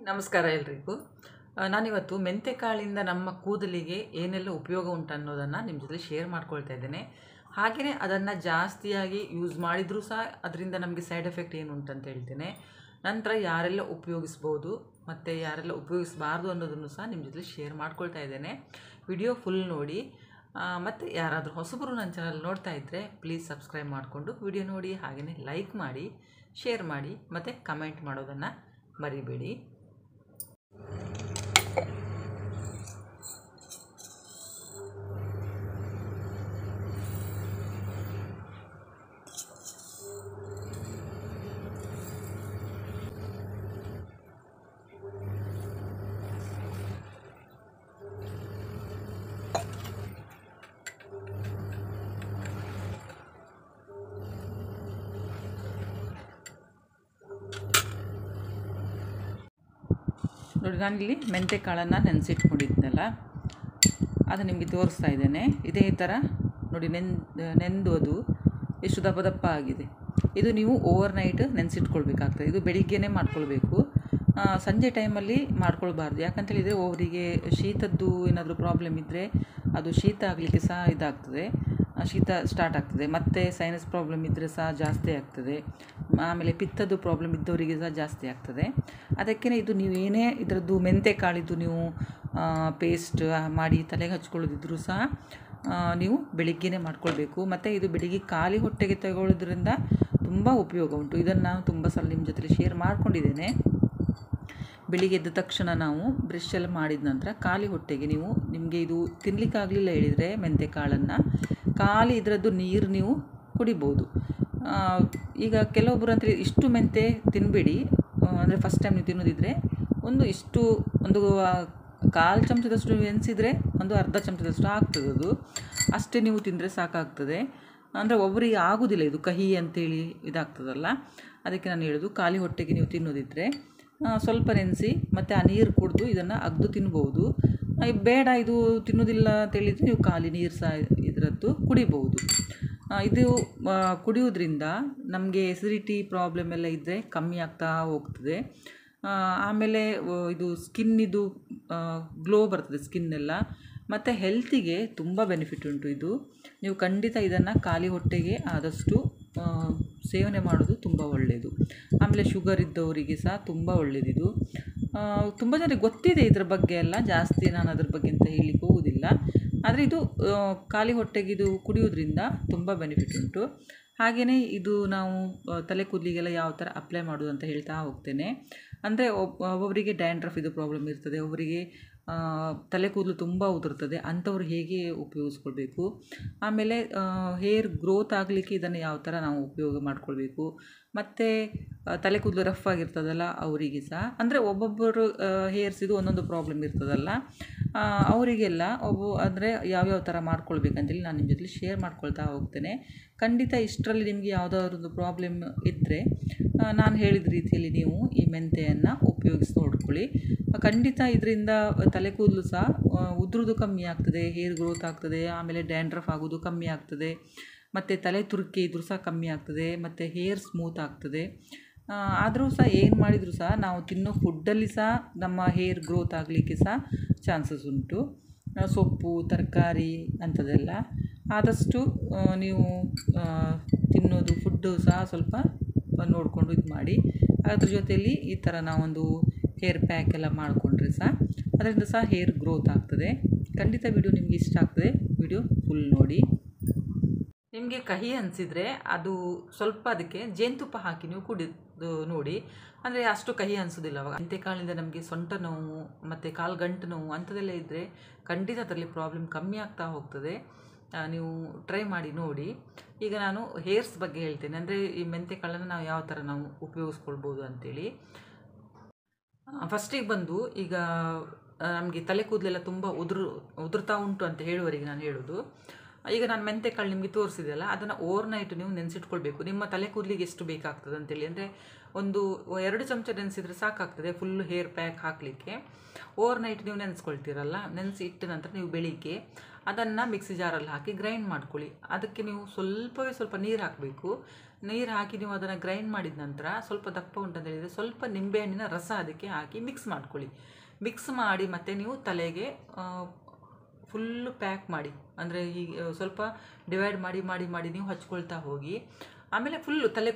ನಮಸ್ಕಾರ ಎಲ್ರಿಗೂ. ನಾನಿವತ್ತು ಮೆಂತೆಕಾಳಿಂದ ನಮ್ಮ ಕೂದಲಿಗೆ ಏನೆಲ್ಲ ಉಪಯೋಗ ಉಂಟು ಅನ್ನೋದನ್ನು ನಿಮ್ಮ ಜೊತೆ ಶೇರ್ ಮಾಡ್ಕೊಳ್ತಾ ಇದ್ದೇನೆ. ಹಾಗೆಯೇ ಅದನ್ನು ಜಾಸ್ತಿಯಾಗಿ ಯೂಸ್ ಮಾಡಿದರೂ ಸಹ ಅದರಿಂದ ನಮಗೆ ಸೈಡ್ ಎಫೆಕ್ಟ್ ಏನು ಉಂಟಂತ ಹೇಳ್ತೇನೆ. ನಂತರ ಯಾರೆಲ್ಲ ಉಪಯೋಗಿಸ್ಬೋದು ಮತ್ತು ಯಾರೆಲ್ಲ ಉಪಯೋಗಿಸಬಾರ್ದು ಅನ್ನೋದನ್ನು ಸಹ ನಿಮ್ಮ ಜೊತೆ ಶೇರ್ ಮಾಡ್ಕೊಳ್ತಾ ಇದ್ದೇನೆ. ವಿಡಿಯೋ ಫುಲ್ ನೋಡಿ. ಮತ್ತು ಯಾರಾದರೂ ಹೊಸಬರು ನನ್ನ ಚಾನಲ್ ನೋಡ್ತಾ ಇದ್ದರೆ ಪ್ಲೀಸ್ ಸಬ್ಸ್ಕ್ರೈಬ್ ಮಾಡಿಕೊಂಡು ವಿಡಿಯೋ ನೋಡಿ, ಹಾಗೆಯೇ ಲೈಕ್ ಮಾಡಿ, ಶೇರ್ ಮಾಡಿ ಮತ್ತು ಕಮೆಂಟ್ ಮಾಡೋದನ್ನು ಮರಿಬೇಡಿ. ನೋಡಿ, ನಾನಿಲ್ಲಿ ಮೆಂತೆಕಾಳನ್ನು ನೆನೆಸಿಟ್ಕೊಂಡಿದ್ನಲ್ಲ, ಅದು ನಿಮಗೆ ತೋರಿಸ್ತಾ ಇದ್ದೇನೆ. ಇದೇ ಥರ ನೋಡಿ, ನೆಂದು ಅದು ಎಷ್ಟು ದಪ್ಪ ದಪ್ಪ ಆಗಿದೆ. ಇದು ನೀವು ಓವರ್ ನೈಟ್ ನೆನೆಸಿಟ್ಕೊಳ್ಬೇಕಾಗ್ತದೆ. ಇದು ಬೆಳಿಗ್ಗೆನೇ ಮಾಡ್ಕೊಳ್ಬೇಕು, ಸಂಜೆ ಟೈಮಲ್ಲಿ ಮಾಡ್ಕೊಳ್ಬಾರ್ದು. ಯಾಕಂತೇಳಿದರೆ ಅವರಿಗೆ ಶೀತದ್ದು ಏನಾದರೂ ಪ್ರಾಬ್ಲಮ್ ಇದ್ದರೆ ಅದು ಶೀತ ಆಗಲಿಕ್ಕೆ ಸಹ ಇದಾಗ್ತದೆ, ಶೀತ ಸ್ಟಾರ್ಟ್ ಆಗ್ತದೆ. ಮತ್ತು ಸೈನಸ್ ಪ್ರಾಬ್ಲಮ್ ಇದ್ದರೆ ಸಹ ಜಾಸ್ತಿ ಆಗ್ತದೆ. ಆಮೇಲೆ ಪಿತ್ತದ್ದು ಪ್ರಾಬ್ಲಮ್ ಇದ್ದವರಿಗೆ ಸಹ ಜಾಸ್ತಿ ಆಗ್ತದೆ. ಅದಕ್ಕೇ ಇದು ನೀವು ಏನೇ ಇದರದ್ದು ಮೆಂತೆಕಾಳಿದ್ದು ನೀವು ಪೇಸ್ಟ್ ಮಾಡಿ ತಲೆಗೆ ಹಚ್ಕೊಳ್ಳೋದಿದ್ರೂ ಸಹ ನೀವು ಬೆಳಿಗ್ಗೆನೇ ಮಾಡ್ಕೊಳ್ಬೇಕು. ಮತ್ತು ಇದು ಬೆಳಿಗ್ಗೆ ಖಾಲಿ ಹೊಟ್ಟೆಗೆ ತಗೊಳ್ಳೋದ್ರಿಂದ ತುಂಬ ಉಪಯೋಗ ಉಂಟು. ಇದನ್ನು ನಾನು ತುಂಬ ಸಲ ನಿಮ್ಮ ಜೊತೆ ಶೇರ್ ಮಾಡ್ಕೊಂಡಿದ್ದೇನೆ. ಬೆಳಿಗ್ಗೆ ಎದ್ದ ತಕ್ಷಣ ನಾವು ಬ್ರಷ್ ಎಲ್ಲ ಮಾಡಿದ ನಂತರ ಖಾಲಿ ಹೊಟ್ಟೆಗೆ ನಿಮಗೆ ಇದು ತಿನ್ನಲಿಕ್ಕಾಗಲಿಲ್ಲ ಹೇಳಿದರೆ ಮೆಂತೆಕಾಳನ್ನು ಖಾಲಿ ಇದರದ್ದು ನೀರು ನೀವು ಕುಡಿಬೋದು. ಈಗ ಕೆಲವೊಬ್ಬರು ಅಂತೇಳಿ ಇಷ್ಟು ಮೆಂತೆ ತಿನ್ನಬೇಡಿ, ಅಂದರೆ ಫಸ್ಟ್ ಟೈಮ್ ನೀವು ತಿನ್ನೋದಿದ್ದರೆ ಒಂದು ಕಾಲು ಚಮಚದಷ್ಟು ನೆನೆಸಿದರೆ ಒಂದು ಅರ್ಧ ಚಮಚದಷ್ಟು ಆಗ್ತದೆ. ಅದು ಅಷ್ಟೇ ನೀವು ತಿಂದರೆ ಸಾಕಾಗ್ತದೆ. ಅಂದರೆ ಒಬ್ಬರಿಗೆ ಆಗೋದಿಲ್ಲ ಇದು ಕಹಿ ಅಂತೇಳಿ ಇದಾಗ್ತದಲ್ಲ, ಅದಕ್ಕೆ ನಾನು ಹೇಳೋದು ಖಾಲಿ ಹೊಟ್ಟೆಗೆ ನೀವು ತಿನ್ನೋದಿದ್ದರೆ ಸ್ವಲ್ಪ ನೆನೆಸಿ ಮತ್ತು ಆ ನೀರು ಕುಡಿದು ಇದನ್ನು ಅಗ್ದು ತಿನ್ಬೋದು. ಬೇಡ ಇದು ತಿನ್ನೋದಿಲ್ಲ ಅಂತೇಳಿದರೆ ನೀವು ಖಾಲಿ ನೀರು ಸಹ ಇದರದ್ದು ಕುಡಿಬೋದು. ಇದು ಕುಡಿಯೋದ್ರಿಂದ ನಮಗೆ ಎಸಿಡಿಟಿ ಪ್ರಾಬ್ಲಮ್ ಎಲ್ಲ ಇದ್ದರೆ ಕಮ್ಮಿ ಆಗ್ತಾ ಹೋಗ್ತದೆ. ಆಮೇಲೆ ಇದು ಸ್ಕಿನ್ನಿದು ಗ್ಲೋ ಬರ್ತದೆ ಸ್ಕಿನ್ನೆಲ್ಲ, ಮತ್ತು ಹೆಲ್ತಿಗೆ ತುಂಬ ಬೆನಿಫಿಟ್ ಉಂಟು. ಇದು ನೀವು ಖಂಡಿತ ಇದನ್ನು ಖಾಲಿ ಹೊಟ್ಟೆಗೆ ಆದಷ್ಟು ಸೇವನೆ ಮಾಡೋದು ತುಂಬ ಒಳ್ಳೆಯದು. ಆಮೇಲೆ ಶುಗರ್ ಇದ್ದವರಿಗೆ ಸಹ ತುಂಬ ಒಳ್ಳೆಯದಿದು. ತುಂಬ ಜನರಿಗೆ ಗೊತ್ತಿದೆ ಇದರ ಬಗ್ಗೆ ಎಲ್ಲ, ಜಾಸ್ತಿ ನಾನು ಅದ್ರ ಬಗ್ಗೆ ಅಂತ ಹೇಳಲಿಕ್ಕೆ ಹೋಗೋದಿಲ್ಲ. ಆದರೆ ಇದು ಖಾಲಿ ಹೊಟ್ಟೆಗೆ ಇದು ಕುಡಿಯೋದ್ರಿಂದ ತುಂಬ ಬೆನಿಫಿಟ್ ಉಂಟು. ಹಾಗೆಯೇ ಇದು ನಾವು ತಲೆ ಕೂದಲಿಗೆಲ್ಲ ಯಾವ ಥರ ಅಪ್ಲೈ ಮಾಡೋದು ಅಂತ ಹೇಳ್ತಾ ಹೋಗ್ತೇನೆ. ಅಂದರೆ ಒಬ್ಬೊಬ್ಬರಿಗೆ ಡ್ಯಾಂಡ್ರಫ್ ಇದು ಪ್ರಾಬ್ಲಮ್ ಇರ್ತದೆ, ಒಬ್ಬರಿಗೆ ತಲೆ ಕೂದಲು ತುಂಬ ಉದುರ್ತದೆ, ಅಂಥವ್ರು ಹೇಗೆ ಉಪಯೋಗಿಸ್ಕೊಳ್ಬೇಕು. ಆಮೇಲೆ ಹೇರ್ ಗ್ರೋತ್ ಆಗಲಿಕ್ಕೆ ಇದನ್ನು ಯಾವ ಥರ ನಾವು ಉಪಯೋಗ ಮಾಡ್ಕೊಳ್ಬೇಕು. ಮತ್ತು ತಲೆ ಕೂದಲು ರಫ್ ಆಗಿರ್ತದಲ್ಲ ಅವರಿಗೆ ಸಹ, ಅಂದರೆ ಒಬ್ಬೊಬ್ಬರು ಹೇರ್ಸಿದು ಒಂದೊಂದು ಪ್ರಾಬ್ಲಮ್ ಇರ್ತದಲ್ಲ, ಅವರಿಗೆಲ್ಲ ಅಂದರೆ ಯಾವ್ಯಾವ ಥರ ಮಾಡ್ಕೊಳ್ಬೇಕಂತೇಳಿ ನಾನು ನಿಮ್ಮ ಜೊತೆ ಶೇರ್ ಮಾಡ್ಕೊಳ್ತಾ ಹೋಗ್ತೇನೆ. ಖಂಡಿತ ಇಷ್ಟರಲ್ಲಿ ನಿಮಗೆ ಯಾವುದಾದ್ರದ್ದು ಪ್ರಾಬ್ಲಮ್ ಇದ್ದರೆ ನಾನು ಹೇಳಿದ ರೀತಿಯಲ್ಲಿ ನೀವು ಈ ಮೆಂತೆಯನ್ನು ಉಪಯೋಗಿಸಿ ನೋಡ್ಕೊಳ್ಳಿ. ಖಂಡಿತ ಇದರಿಂದ ತಲೆ ಕೂದಲು ಸಹ ಉದುರೋದು ಕಮ್ಮಿ ಆಗ್ತದೆ, ಹೇರ್ ಗ್ರೋತ್ ಆಗ್ತದೆ, ಆಮೇಲೆ ಡ್ಯಾಂಡ್ರಫ್ ಆಗೋದು ಕಮ್ಮಿ ಆಗ್ತದೆ, ಮತ್ತು ತಲೆ ತುರುಕಿ ಇದ್ರೂ ಸಹ ಕಮ್ಮಿ ಆಗ್ತದೆ, ಮತ್ತು ಹೇರ್ ಸ್ಮೂತ್ ಆಗ್ತದೆ. ಆದರೂ ಸಹ ಏನು ಮಾಡಿದರೂ ಸಹ ನಾವು ತಿನ್ನೋ ಫುಡ್ಡಲ್ಲಿ ಸಹ ನಮ್ಮ ಹೇರ್ ಗ್ರೋತ್ ಆಗಲಿಕ್ಕೆ ಸಹ ಚಾನ್ಸಸ್ ಉಂಟು. ಸೊಪ್ಪು ತರಕಾರಿ ಅಂಥದ್ದೆಲ್ಲ ಆದಷ್ಟು ನೀವು ತಿನ್ನೋದು ಫುಡ್ಡು ಸಹ ಸ್ವಲ್ಪ ನೋಡಿಕೊಂಡು ಇದು ಮಾಡಿ. ಅದ್ರ ಜೊತೆಯಲ್ಲಿ ಈ ಥರ ನಾವೊಂದು ಹೇರ್ ಪ್ಯಾಕ್ ಎಲ್ಲ ಮಾಡಿಕೊಂಡ್ರೆ ಸಹ ಅದರಿಂದ ಸಹ ಹೇರ್ ಗ್ರೋತ್ ಆಗ್ತದೆ. ಖಂಡಿತ ವಿಡಿಯೋ ನಿಮಗೆ ಇಷ್ಟ ಆಗ್ತದೆ, ವಿಡಿಯೋ ಫುಲ್ ನೋಡಿ. ನಿಮಗೆ ಕಹಿ ಅನಿಸಿದರೆ ಅದು ಸ್ವಲ್ಪ ಅದಕ್ಕೆ ಜೇನುತುಪ್ಪ ಹಾಕಿ ನೀವು ಕುಡಿದು ನೋಡಿ, ಅಂದರೆ ಅಷ್ಟು ಕಹಿ ಅನಿಸೋದಿಲ್ಲ ಅವಾಗ. ಮೆಂತೆಕಾಳಿಂದ ನಮಗೆ ಸೊಂಟ ನೋವು ಮತ್ತು ಕಾಲು ಗಂಟು ನೋವು ಅಂಥದ್ದೆಲ್ಲ ಇದ್ದರೆ ಖಂಡಿತ ಅದರಲ್ಲಿ ಪ್ರಾಬ್ಲಮ್ ಕಮ್ಮಿ ಆಗ್ತಾ ಹೋಗ್ತದೆ. ನೀವು ಟ್ರೈ ಮಾಡಿ ನೋಡಿ. ಈಗ ನಾನು ಹೇರ್ಸ್ ಬಗ್ಗೆ ಹೇಳ್ತೇನೆ, ಅಂದರೆ ಈ ಮೆಂತೆಕಾಳನ್ನು ನಾವು ಯಾವ ಥರ ನಾವು ಉಪಯೋಗಿಸ್ಕೊಳ್ಬೋದು ಅಂಥೇಳಿ. ಫಸ್ಟಿಗೆ ಬಂದು ಈಗ ನಮಗೆ ತಲೆ ಕೂದಲೆಲ್ಲ ತುಂಬ ಉದುರ್ತಾ ಉಂಟು ಅಂತ ಹೇಳುವವರಿಗೆ ನಾನು ಹೇಳೋದು, ಈಗ ನಾನು ಮೆಂತೆಕಾಳು ನಿಮಗೆ ತೋರಿಸಿದೆಯಲ್ಲ, ಅದನ್ನು ಓವರ್ ನೈಟ್ ನೀವು ನೆನೆಸಿಟ್ಕೊಳ್ಬೇಕು. ನಿಮ್ಮ ತಲೆ ಕೂದಲಿಗೆ ಎಷ್ಟು ಬೇಕಾಗ್ತದೆ ಅಂತೇಳಿ, ಅಂದರೆ ಒಂದು 2 ಚಮಚ ನೆನೆಸಿದರೆ ಸಾಕಾಗ್ತದೆ ಫುಲ್ ಹೇರ್ ಪ್ಯಾಕ್ ಹಾಕಲಿಕ್ಕೆ. ಓವರ್ ನೈಟ್ ನೀವು ನೆನೆಸ್ಕೊಳ್ತೀರಲ್ಲ, ನೆನೆಸಿ ಇಟ್ಟ ನಂತರ ನೀವು ಬೆಳಿಗ್ಗೆ ಅದನ್ನು ಮಿಕ್ಸಿ ಜಾರಲ್ಲಿ ಹಾಕಿ ಗ್ರೈಂಡ್ ಮಾಡ್ಕೊಳ್ಳಿ. ಅದಕ್ಕೆ ನೀವು ಸ್ವಲ್ಪ ನೀರು ಹಾಕಬೇಕು. ನೀರು ಹಾಕಿ ನೀವು ಅದನ್ನು ಗ್ರೈಂಡ್ ಮಾಡಿದ ನಂತರ ಸ್ವಲ್ಪ ದಪ್ಪ ಉಂಟಂತ ಹೇಳಿದರೆ ಸ್ವಲ್ಪ ನಿಂಬೆಹಣ್ಣಿನ ರಸ ಅದಕ್ಕೆ ಹಾಕಿ ಮಿಕ್ಸ್ ಮಾಡ್ಕೊಳ್ಳಿ. ಮಿಕ್ಸ್ ಮಾಡಿ ಮತ್ತು ನೀವು ತಲೆಗೆ ಫುಲ್ಲು ಪ್ಯಾಕ್ ಮಾಡಿ, ಅಂದರೆ ಈಗ ಸ್ವಲ್ಪ ಡಿವೈಡ್ ಮಾಡಿ ಮಾಡಿ ಮಾಡಿ ನೀವು ಹಚ್ಕೊಳ್ತಾ ಹೋಗಿ. ಆಮೇಲೆ ಫುಲ್ಲು ತಲೆ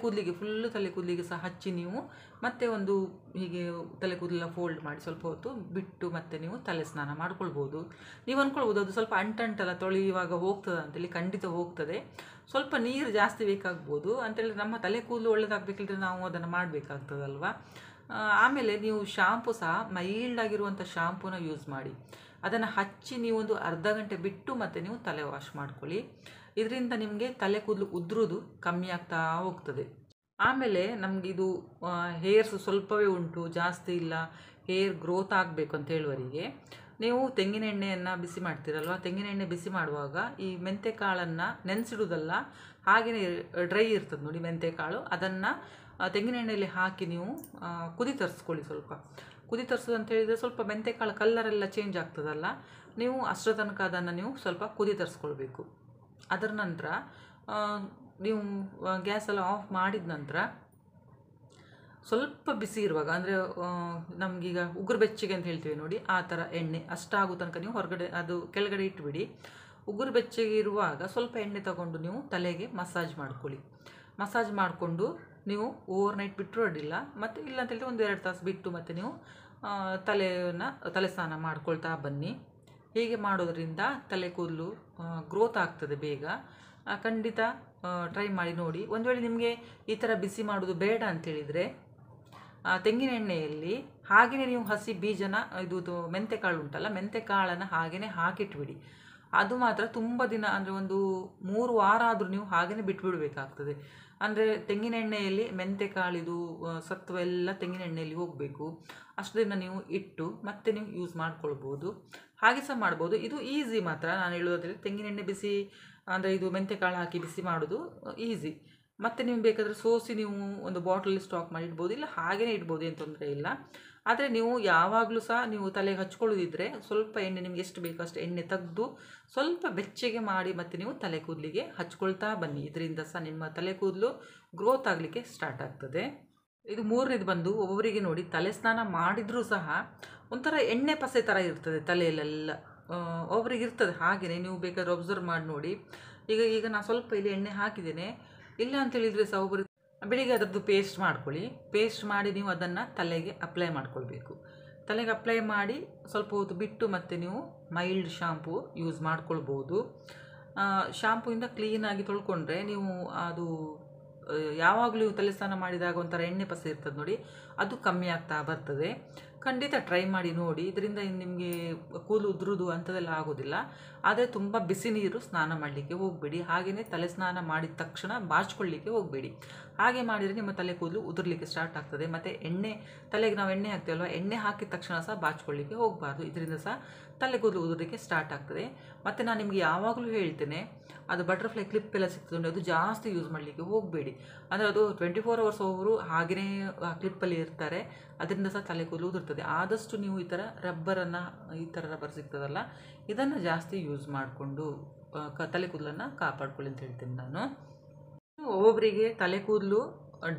ಕೂದಲಿಗೆ ಸಹ ಹಚ್ಚಿ ನೀವು ಮತ್ತೆ ಒಂದು ಹೀಗೆ ತಲೆ ಕೂದಲೆಲ್ಲ ಫೋಲ್ಡ್ ಮಾಡಿ ಸ್ವಲ್ಪ ಹೊತ್ತು ಬಿಟ್ಟು ಮತ್ತೆ ನೀವು ತಲೆ ಸ್ನಾನ ಮಾಡ್ಕೊಳ್ಬೋದು. ನೀವು ಅಂದ್ಕೊಳ್ಬೋದು ಅದು ಸ್ವಲ್ಪ ಅಂಟಂಟಲ್ಲ ತೊಳೆಯುವಾಗ ಹೋಗ್ತದೆ ಅಂತೇಳಿ. ಖಂಡಿತ ಹೋಗ್ತದೆ, ಸ್ವಲ್ಪ ನೀರು ಜಾಸ್ತಿ ಬೇಕಾಗ್ಬೋದು ಅಂತೇಳಿ. ನಮ್ಮ ತಲೆ ಕೂದಲು ಒಳ್ಳೆದಾಗಬೇಕಿದ್ರೆ ನಾವು ಅದನ್ನು ಮಾಡಬೇಕಾಗ್ತದಲ್ವ. ಆಮೇಲೆ ನೀವು ಶಾಂಪು ಸಹ ಮೈಲ್ಡ್ ಆಗಿರುವಂಥ ಶಾಂಪೂನ ಯೂಸ್ ಮಾಡಿ, ಅದನ್ನು ಹಚ್ಚಿ ನೀವು ಒಂದು ಅರ್ಧ ಗಂಟೆ ಬಿಟ್ಟು ಮತ್ತೆ ನೀವು ತಲೆ ವಾಶ್ ಮಾಡ್ಕೊಳ್ಳಿ. ಇದರಿಂದ ನಿಮಗೆ ತಲೆ ಕೂದಲು ಉದುರೋದು ಕಮ್ಮಿ ಆಗ್ತಾ ಹೋಗ್ತದೆ. ಆಮೇಲೆ ನಮಗಿದು ಹೇರ್ಸ್ ಸ್ವಲ್ಪವೇ ಉಂಟು, ಜಾಸ್ತಿ ಇಲ್ಲ, ಹೇರ್ ಗ್ರೋತ್ ಆಗಬೇಕು ಅಂತ ಹೇಳುವವರಿಗೆ ನೀವು ತೆಂಗಿನ ಎಣ್ಣೆಯನ್ನು ಬಿಸಿ ಮಾಡ್ತೀರಲ್ವ, ತೆಂಗಿನ ಎಣ್ಣೆ ಬಿಸಿ ಮಾಡುವಾಗ ಈ ಮೆಂತೆಕಾಳನ್ನು ನೆನೆಸಿಡೋದಲ್ಲ, ಹಾಗೆಯೇ ಡ್ರೈ ಇರ್ತದೆ ನೋಡಿ ಮೆಂತೆಕಾಳು, ಅದನ್ನು ತೆಂಗಿನ ಎಣ್ಣೆಯಲ್ಲಿ ಹಾಕಿ ನೀವು ಕುದಿ ತರಿಸ್ಕೊಳ್ಳಿ. ಸ್ವಲ್ಪ ಕುದಿ ತರಿಸೋದು ಅಂತ ಹೇಳಿದರೆ ಸ್ವಲ್ಪ ಮೆಂತೆಕಾಳು ಕಲ್ಲರೆಲ್ಲ ಚೇಂಜ್ ಆಗ್ತದಲ್ಲ, ನೀವು ಅಷ್ಟರ ತನಕ ಅದನ್ನು ನೀವು ಸ್ವಲ್ಪ ಕುದಿ ತರಿಸ್ಕೊಳ್ಬೇಕು. ಅದರ ನಂತರ ನೀವು ಗ್ಯಾಸೆಲ್ಲ ಆಫ್ ಮಾಡಿದ ನಂತರ ಸ್ವಲ್ಪ ಬಿಸಿ ಇರುವಾಗ, ಅಂದರೆ ನಮಗೀಗ ಉಗುರು ಬೆಚ್ಚಗೆ ಅಂತ ಹೇಳ್ತೀವಿ ನೋಡಿ, ಆ ಥರ ಎಣ್ಣೆ ಅಷ್ಟಾಗೋ ತನಕ ನೀವು ಹೊರಗಡೆ ಅದು ಕೆಳಗಡೆ ಇಟ್ಬಿಡಿ. ಉಗುರು ಬೆಚ್ಚಗೆ ಇರುವಾಗ ಸ್ವಲ್ಪ ಎಣ್ಣೆ ತಗೊಂಡು ನೀವು ತಲೆಗೆ ಮಸಾಜ್ ಮಾಡ್ಕೊಳ್ಳಿ. ಮಸಾಜ್ ಮಾಡಿಕೊಂಡು ನೀವು ಓವರ್ ನೈಟ್ ಬಿಟ್ಟರೂ ಅಡ್ಡಿಲ್ಲ, ಮತ್ತು ಇಲ್ಲ ಅಂತ ಹೇಳಿದ್ರೆ 1-2 ತಾಸು ಬಿಟ್ಟು ಮತ್ತೆ ನೀವು ತಲೆ ಸ್ನಾನ ಮಾಡ್ಕೊಳ್ತಾ ಬನ್ನಿ. ಹೀಗೆ ಮಾಡೋದರಿಂದ ತಲೆ ಕೂದಲು ಗ್ರೋತ್ ಆಗ್ತದೆ ಬೇಗ. ಖಂಡಿತ ಟ್ರೈ ಮಾಡಿ ನೋಡಿ. ಒಂದು ವೇಳೆ ನಿಮಗೆ ಈ ಥರ ಬಿಸಿ ಮಾಡೋದು ಬೇಡ ಅಂತೇಳಿದರೆ ತೆಂಗಿನ ಎಣ್ಣೆಯಲ್ಲಿ ಹಾಗೆಯೇ ನೀವು ಹಸಿ ಬೀಜನ ಇದು ಮೆಂತೆಕಾಳು ಉಂಟಲ್ಲ, ಮೆಂತೆಕಾಳನ್ನು ಹಾಗೆಯೇ ಹಾಕಿಟ್ಬಿಡಿ. ಅದು ಮಾತ್ರ ತುಂಬ ದಿನ, ಅಂದರೆ ಒಂದು 3 ವಾರ ಆದರೂ ನೀವು ಹಾಗೆಯೇ ಬಿಟ್ಬಿಡಬೇಕಾಗ್ತದೆ. ಅಂದರೆ ತೆಂಗಿನ ಎಣ್ಣೆಯಲ್ಲಿ ಮೆಂತೆಕಾಳಿದು ಸತ್ವ ಎಲ್ಲ ತೆಂಗಿನ ಎಣ್ಣೆಯಲ್ಲಿ ಹೋಗಬೇಕು. ಅಷ್ಟು ದಿನ ನೀವು ಇಟ್ಟು ಮತ್ತೆ ನೀವು ಯೂಸ್ ಮಾಡ್ಕೊಳ್ಬೋದು. ಹಾಗೆ ಸಹ ಮಾಡ್ಬೋದು, ಇದು ಈಸಿ ಮಾತ್ರ. ನಾನು ಹೇಳೋದ್ರಲ್ಲಿ ತೆಂಗಿನ ಎಣ್ಣೆ ಬಿಸಿ, ಅಂದರೆ ಇದು ಮೆಂತೆಕಾಳು ಹಾಕಿ ಬಿಸಿ ಮಾಡೋದು ಈಸಿ. ಮತ್ತು ನೀವು ಬೇಕಾದರೆ ಸೋಸಿ ನೀವು ಒಂದು ಬಾಟಲಲ್ಲಿ ಸ್ಟಾಕ್ ಮಾಡಿ ಇಡ್ಬೋದು, ಇಲ್ಲ ಹಾಗೆಯೇ ಇಡ್ಬೋದು, ಏನು ತೊಂದರೆ ಇಲ್ಲ. ಆದರೆ ನೀವು ಯಾವಾಗಲೂ ಸಹ ನೀವು ತಲೆಗೆ ಹಚ್ಕೊಳ್ಳೋದಿದ್ರೆ ಸ್ವಲ್ಪ ಎಣ್ಣೆ, ನಿಮ್ಗೆ ಎಷ್ಟು ಬೇಕೋ ಅಷ್ಟು ಎಣ್ಣೆ ತೆಗೆದು ಸ್ವಲ್ಪ ಬೆಚ್ಚಗೆ ಮಾಡಿ ಮತ್ತು ನೀವು ತಲೆ ಕೂದಲಿಗೆ ಹಚ್ಕೊಳ್ತಾ ಬನ್ನಿ. ಇದರಿಂದ ಸಹ ನಿಮ್ಮ ತಲೆ ಕೂದಲು ಗ್ರೋತ್ ಆಗಲಿಕ್ಕೆ ಸ್ಟಾರ್ಟ್ ಆಗ್ತದೆ. ಇದು 3ನೇದು ಬಂದು ಒಬ್ಬೊಬ್ಬರಿಗೆ ನೋಡಿ ತಲೆ ಸ್ನಾನ ಮಾಡಿದರೂ ಸಹ ಒಂಥರ ಎಣ್ಣೆ ಪಸೆ ಥರ ಇರ್ತದೆ ತಲೆಯಲ್ಲೆಲ್ಲ, ಒಬ್ಬರಿಗೆ ಇರ್ತದೆ. ಹಾಗೆಯೇ ನೀವು ಬೇಕಾದ್ರೆ ಒಬ್ಸರ್ವ್ ಮಾಡಿ ನೋಡಿ. ಈಗ ನಾನು ಸ್ವಲ್ಪ ಇಲ್ಲಿ ಎಣ್ಣೆ ಹಾಕಿದ್ದೇನೆ, ಇಲ್ಲ ಅಂತೇಳಿದರೆ ಸಹ ಒಬ್ಬರಿಗೆ ಬೆಳಿಗ್ಗೆ ಅದರದ್ದು ಪೇಸ್ಟ್ ಮಾಡ್ಕೊಳ್ಳಿ. ಪೇಸ್ಟ್ ಮಾಡಿ ನೀವು ಅದನ್ನು ತಲೆಗೆ ಅಪ್ಲೈ ಮಾಡ್ಕೊಳ್ಬೇಕು. ತಲೆಗೆ ಅಪ್ಲೈ ಮಾಡಿ ಸ್ವಲ್ಪ ಹೊತ್ತು ಬಿಟ್ಟು ಮತ್ತೆ ನೀವು ಮೈಲ್ಡ್ ಶಾಂಪೂ ಯೂಸ್ ಮಾಡ್ಕೊಳ್ಬೋದು. ಶಾಂಪೂಯಿಂದ ಕ್ಲೀನಾಗಿ ತೊಳ್ಕೊಂಡ್ರೆ ನೀವು ಅದು ಯಾವಾಗಲೂ ತಲೆ ಸ್ನಾನ ಮಾಡಿದಾಗ ಒಂಥರ ಎಣ್ಣೆ ಪಸೆ ಇರ್ತದೆ ನೋಡಿ, ಅದು ಕಮ್ಮಿ ಆಗ್ತಾ ಬರ್ತದೆ. ಖಂಡಿತ ಟ್ರೈ ಮಾಡಿ ನೋಡಿ. ಇದರಿಂದ ನಿಮಗೆ ಕೂದಲು ಉದುರುದು ಅಂಥದ್ದೆಲ್ಲ ಆಗೋದಿಲ್ಲ. ಆದರೆ ತುಂಬ ಬಿಸಿ ನೀರು ಸ್ನಾನ ಮಾಡಲಿಕ್ಕೆ ಹೋಗಬೇಡಿ. ಹಾಗೆಯೇ ತಲೆ ಸ್ನಾನ ಮಾಡಿದ ತಕ್ಷಣ ಬಾಚ್ಕೊಳ್ಳಿಕ್ಕೆ ಹೋಗಬೇಡಿ. ಹಾಗೆ ಮಾಡಿದರೆ ನಿಮ್ಮ ತಲೆ ಕೂದಲು ಉದುರಲಿಕ್ಕೆ ಸ್ಟಾರ್ಟ್ ಆಗ್ತದೆ. ಮತ್ತು ತಲೆಗೆ ನಾವು ಎಣ್ಣೆ ಹಾಕ್ತೀವಲ್ವ, ಎಣ್ಣೆ ಹಾಕಿದ ತಕ್ಷಣ ಸಹ ಬಾಚ್ಕೊಳ್ಳಿಕ್ಕೆ ಹೋಗಬಾರ್ದು. ಇದರಿಂದ ಸಹ ತಲೆ ಕೂದಲು ಉದುರಲಿಕ್ಕೆ ಸ್ಟಾರ್ಟ್ ಆಗ್ತದೆ. ಮತ್ತು ನಾನು ನಿಮಗೆ ಯಾವಾಗಲೂ ಹೇಳ್ತೇನೆ, ಅದು ಬಟರ್ಫ್ಲೈ ಕ್ಲಿಪ್ ಎಲ್ಲ ಸಿಗ್ತದೆ, ಅದು ಜಾಸ್ತಿ ಯೂಸ್ ಮಾಡಲಿಕ್ಕೆ ಹೋಗಬೇಡಿ. ಅಂದರೆ ಅದು 24 hours ಅವರು ಹಾಗೆಯೇ ಆ ಕ್ಲಿಪ್ಪಲ್ಲಿ ಇರ್ತಾರೆ, ಅದರಿಂದ ಸಹ ತಲೆ ಕೂದಲು ಉದುರ್ತದೆ. ಆದಷ್ಟು ನೀವು ಈ ಥರ ರಬ್ಬರ್ ಸಿಗ್ತದಲ್ಲ, ಇದನ್ನು ಜಾಸ್ತಿ ಯೂಸ್ ಮಾಡಿಕೊಂಡು ತಲೆ ಕೂದಲನ್ನು ಕಾಪಾಡ್ಕೊಳ್ಳಿ ಅಂತ ಹೇಳ್ತೇನೆ ನಾನು. ಒಬ್ಬೊಬ್ಬರಿಗೆ ತಲೆ ಕೂದಲು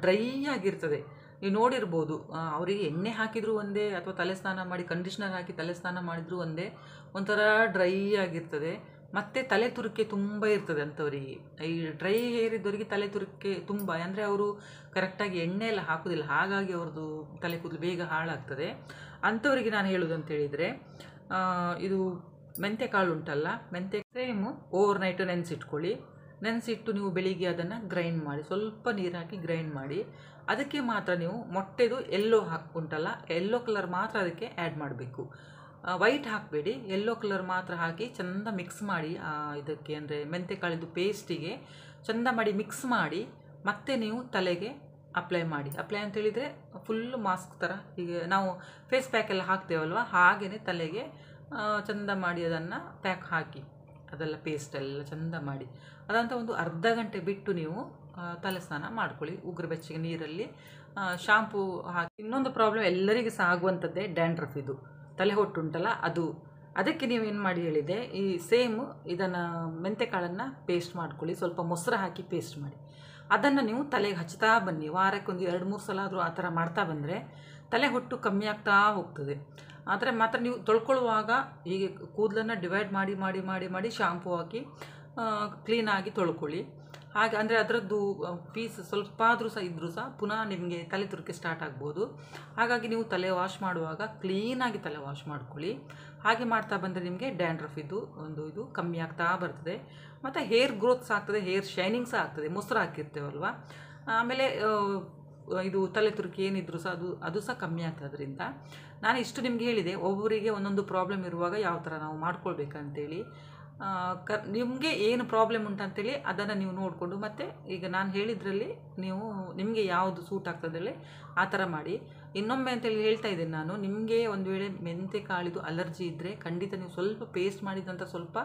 ಡ್ರೈ ಆಗಿರ್ತದೆ, ನೀವು ನೋಡಿರ್ಬೋದು. ಅವರಿಗೆ ಎಣ್ಣೆ ಹಾಕಿದರೂ ಒಂದೇ, ಅಥವಾ ತಲೆ ಸ್ನಾನ ಮಾಡಿ ಕಂಡೀಷ್ನರ್ ಹಾಕಿ ತಲೆ ಸ್ನಾನ ಮಾಡಿದರೂ ಒಂದೇ, ಒಂಥರ ಡ್ರೈ ಆಗಿರ್ತದೆ. ಮತ್ತು ತಲೆ ತುರುಕೆ ತುಂಬ ಇರ್ತದೆ ಅಂಥವರಿಗೆ. ಈ ಡ್ರೈ ಹೇರ್ ಇದ್ದವರಿಗೆ ತಲೆ ತುರುಕೆ ತುಂಬ, ಅಂದರೆ ಅವರು ಕರೆಕ್ಟಾಗಿ ಎಣ್ಣೆ ಎಲ್ಲ ಹಾಕೋದಿಲ್ಲ, ಹಾಗಾಗಿ ಅವ್ರದ್ದು ತಲೆ ಕೂದಲು ಬೇಗ ಹಾಳಾಗ್ತದೆ. ಅಂಥವರಿಗೆ ನಾನು ಹೇಳೋದು ಅಂತೇಳಿದರೆ, ಇದು ಮೆಂತೆಕಾಳು ಉಂಟಲ್ಲ, ಸೇಮು ಓವರ್ ನೈಟು ನೆನೆಸಿಟ್ಕೊಳ್ಳಿ. ನೆನೆಸಿಟ್ಟು ನೀವು ಬೆಳಿಗ್ಗೆ ಅದನ್ನು ಗ್ರೈಂಡ್ ಮಾಡಿ, ಸ್ವಲ್ಪ ನೀರು ಹಾಕಿ ಗ್ರೈಂಡ್ ಮಾಡಿ. ಅದಕ್ಕೆ ಮಾತ್ರ ನೀವು ಮೊಟ್ಟೆದು ಎಲ್ಲೋ ಉಂಟಲ್ಲ, ಎಲ್ಲೋ ಕಲರ್ ಮಾತ್ರ ಅದಕ್ಕೆ ಆ್ಯಡ್ ಮಾಡಬೇಕು. ವೈಟ್ ಹಾಕಬೇಡಿ, ಎಲ್ಲೋ ಕಲರ್ ಮಾತ್ರ ಹಾಕಿ ಚೆಂದ ಮಿಕ್ಸ್ ಮಾಡಿ. ಇದಕ್ಕೆ ಅಂದರೆ ಮೆಂತೆಕಾಳಿದು ಪೇಸ್ಟಿಗೆ ಚೆಂದ ಮಾಡಿ ಮಿಕ್ಸ್ ಮಾಡಿ ಮತ್ತೆ ನೀವು ತಲೆಗೆ ಅಪ್ಲೈ ಮಾಡಿ. ಅಪ್ಲೈ ಅಂತೇಳಿದರೆ ಫುಲ್ಲು ಮಾಸ್ಕ್ ಥರ, ಈಗ ನಾವು ಫೇಸ್ ಪ್ಯಾಕ್ ಎಲ್ಲ ಹಾಕ್ತೇವಲ್ವ, ಹಾಗೆಯೇ ತಲೆಗೆ ಚೆಂದ ಮಾಡಿ ಅದನ್ನು ಪ್ಯಾಕ್ ಹಾಕಿ, ಅದೆಲ್ಲ ಪೇಸ್ಟೆಲ್ಲ ಚೆಂದ ಮಾಡಿ ಅದಂತ ಒಂದು ಅರ್ಧ ಗಂಟೆ ಬಿಟ್ಟು ನೀವು ತಲೆ ಸ್ನಾನ ಮಾಡ್ಕೊಳ್ಳಿ ಉಗುರು ಬೆಚ್ಚಗೆ ನೀರಲ್ಲಿ. ಶಾಂಪೂ ಹಾಕಿ. ಇನ್ನೊಂದು ಪ್ರಾಬ್ಲಮ್ ಎಲ್ಲರಿಗೂ ಸಹ ಆಗುವಂಥದ್ದೇ ಡ್ಯಾಂಡ್ರಫ್. ಇದು ತಲೆ ಹೊಟ್ಟುಂಟಲ್ಲ ಅದಕ್ಕೆ ನೀವೇನು ಮಾಡಿ ಹೇಳಿದೆ, ಈ ಸೇಮ್ ಇದನ್ನು ಮೆಂತೆಕಾಳನ್ನು ಪೇಸ್ಟ್ ಮಾಡ್ಕೊಳ್ಳಿ. ಸ್ವಲ್ಪ ಮೊಸರು ಹಾಕಿ ಪೇಸ್ಟ್ ಮಾಡಿ. ಅದನ್ನು ನೀವು ತಲೆಗೆ ಹಚ್ತಾ ಬನ್ನಿ. ವಾರಕ್ಕೆ ಒಂದು 2-3 ಸಲ ಆದರೂ ಆ ಥರ ಮಾಡ್ತಾ ಬಂದರೆ ತಲೆ ಹೊಟ್ಟು ಕಮ್ಮಿ ಆಗ್ತಾ ಹೋಗ್ತದೆ. ಆದರೆ ಮಾತ್ರ ನೀವು ತೊಳ್ಕೊಳ್ಳುವಾಗ ಹೀಗೆ ಕೂದಲನ್ನು ಡಿವೈಡ್ ಮಾಡಿ ಮಾಡಿ ಮಾಡಿ ಮಾಡಿ ಶಾಂಪೂ ಹಾಕಿ ಕ್ಲೀನಾಗಿ ತೊಳ್ಕೊಳ್ಳಿ. ಹಾಗೆ ಅಂದರೆ ಅದರದ್ದು ಪೀಸ್ ಸ್ವಲ್ಪ ಆದರೂ ಸಹ ಇದ್ದರೂ ಸಹ ಪುನಃ ನಿಮಗೆ ತಲೆ ತುರಿಕೆ ಸ್ಟಾರ್ಟ್ ಆಗ್ಬೋದು. ಹಾಗಾಗಿ ನೀವು ತಲೆ ವಾಶ್ ಮಾಡುವಾಗ ಕ್ಲೀನಾಗಿ ತಲೆ ವಾಶ್ ಮಾಡ್ಕೊಳ್ಳಿ. ಹಾಗೆ ಮಾಡ್ತಾ ಬಂದರೆ ನಿಮಗೆ ಡ್ಯಾಂಡ್ರಫ್ ಇದು ಕಮ್ಮಿ ಆಗ್ತಾ ಬರ್ತದೆ. ಮತ್ತು ಹೇರ್ ಗ್ರೋತ್ ಸಹ ಆಗ್ತದೆ, ಹೇರ್ ಶೈನಿಂಗ್ ಸಹ ಆಗ್ತದೆ, ಮೊಸರು ಹಾಕಿರ್ತೇವಲ್ವ. ಆಮೇಲೆ ಇದು ತಲೆ ತುರುಕಿ ಏನಿದ್ರು ಸಹ ಅದು ಸಹ ಕಮ್ಮಿ ಆಗ್ತದೆ. ಅದರಿಂದ ನಾನು ಇಷ್ಟು ನಿಮಗೆ ಹೇಳಿದೆ. ಒಬ್ಬರಿಗೆ ಒಂದೊಂದು ಪ್ರಾಬ್ಲಮ್ ಇರುವಾಗ ಯಾವ ಥರ ನಾವು ಮಾಡ್ಕೊಳ್ಬೇಕಂತೇಳಿ. ನಿಮಗೆ ಏನು ಪ್ರಾಬ್ಲಮ್ ಉಂಟಂತೇಳಿ ಅದನ್ನು ನೀವು ನೋಡಿಕೊಂಡು ಮತ್ತು ಈಗ ನಾನು ಹೇಳಿದ್ರಲ್ಲಿ ನಿಮಗೆ ಯಾವುದು ಸೂಟ್ ಆಗ್ತದಲ್ಲಿ ಆ ಥರ ಮಾಡಿ. ಇನ್ನೊಮ್ಮೆ ಅಂತೇಳಿ ಹೇಳ್ತಾ ಇದ್ದೇನೆ ನಾನು, ನಿಮಗೆ ಒಂದು ವೇಳೆ ಮೆಂತೆ ಕಾಳಿದು ಅಲರ್ಜಿ ಇದ್ದರೆ ಖಂಡಿತ ನೀವು ಸ್ವಲ್ಪ ಪೇಸ್ಟ್ ಮಾಡಿದಂಥ ಸ್ವಲ್ಪ